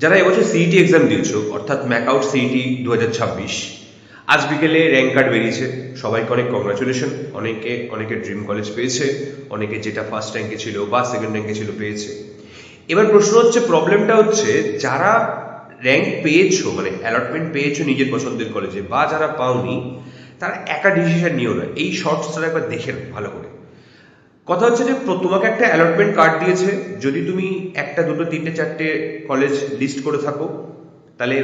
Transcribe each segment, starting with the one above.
যারা এবছর CET exam দিয়েছো অর্থাৎ ম্যাকআউট সিইটি 2026, আজ বিকেলে র্যাঙ্ক কার্ড বেরিয়েছে। সবাইকে অনেক কংগ্রাচুলেশন। অনেকে ড্রিম কলেজ পেয়েছে, অনেকে যেটা ফার্স্ট র্যাঙ্কে ছিল বা সেকেন্ড র্যাঙ্কে ছিল পেয়েছে। এবার প্রশ্ন হচ্ছে, প্রবলেমটা হচ্ছে যারা র্যাঙ্ক পেয়েছো মানে অ্যালটমেন্ট পেয়েছো নিজের পছন্দের কলেজে, বা যারা পাওনি, তারা একা ডিসিশন নিও না। এই শর্টসটা একবার দেখে নাও ভালো করে। কথা হচ্ছে যে তোমাকে একটা অ্যালটমেন্ট কার্ড দিয়েছে, যদি তুমি একটা দুটো তিনটে চারটে কলেজ লিস্ট করে থাকো, তাহলে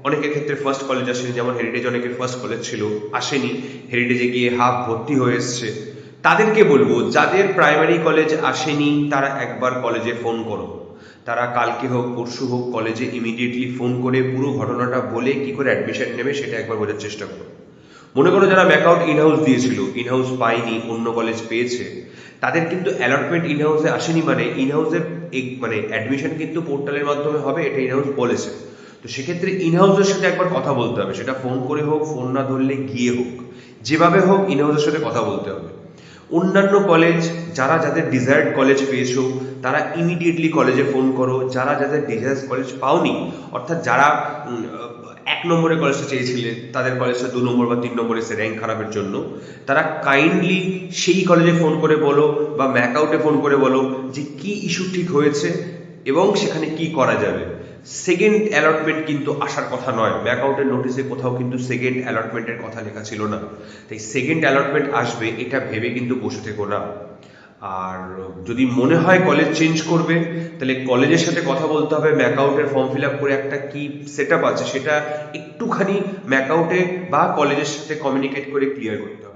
অনেকের ক্ষেত্রে ফার্স্ট কলেজ আসেনি, যেমন হেরিটেজ অনেকের ফার্স্ট কলেজ ছিল, আসেনি, হেরিটেজে গিয়ে হাফ ভর্তি হয়ে এসছে। তাদেরকে বলবো, যাদের প্রাইমারি কলেজ আসেনি তারা একবার কলেজে ফোন করো। তারা কালকে হোক পরশু হোক কলেজে ইমিডিয়েটলি ফোন করে পুরো ঘটনাটা বলে কি করে অ্যাডমিশন নেবে সেটা একবার বোঝার চেষ্টা করো। মনে করো যারা ম্যাকআউট ইনহাউস দিয়েছিল, ইনহাউস পায়নি, অন্য কলেজ পেয়েছে, তাদের কিন্তু অ্যালটমেন্ট ইনহাউসে আসেনি, মানে ইনহাউসের মানে অ্যাডমিশন কিন্তু পোর্টালের মাধ্যমে হবে, এটা ইনহাউস বলেছে। তো সেক্ষেত্রে ইনহাউসের সাথে একবার কথা বলতে হবে, সেটা ফোন করে হোক, ফোন না ধরলে গিয়ে হোক, যেভাবে হোক ইনহাউসের সাথে কথা বলতে হবে। অন্যান্য কলেজ, যারা যাদের ডিজায়ার্ড কলেজ পেয়েছো তারা ইমিডিয়েটলি কলেজে ফোন করো। যারা যাদের ডিজায়ার্ড কলেজ পাওনি, অর্থাৎ যারা এক নম্বরে কলেজটা চেয়েছিলে, তাদের কলেজটা 2 নম্বর বা 3 নম্বরে এসে র্যাঙ্ক খারাপের জন্য, তারা কাইন্ডলি সেই কলেজে ফোন করে বলো বা ম্যাকআউটে ফোন করে বলো যে কি ইস্যু ঠিক হয়েছে এবং সেখানে কি করা যাবে। সেকেন্ড অ্যালটমেন্ট কিন্তু আসার কথা নয়, ম্যাকআউটের নোটিশে কোথাও কিন্তু সেকেন্ড অ্যালটমেন্টের কথা লেখা ছিল না। তাই সেকেন্ড অ্যালটমেন্ট আসবে এটা ভেবে কিন্তু বসে থেকো না। আর যদি মনে হয় কলেজ চেঞ্জ করবে, তাহলে কলেজের সাথে কথা বলতে হবে। ম্যাকআউটের ফর্ম ফিল আপ করে একটা কি সেট আপ আছে, সেটা একটুখানি ম্যাকআউটে বা কলেজের সাথে কমিউনিকেট করে ক্লিয়ার করতে হবে।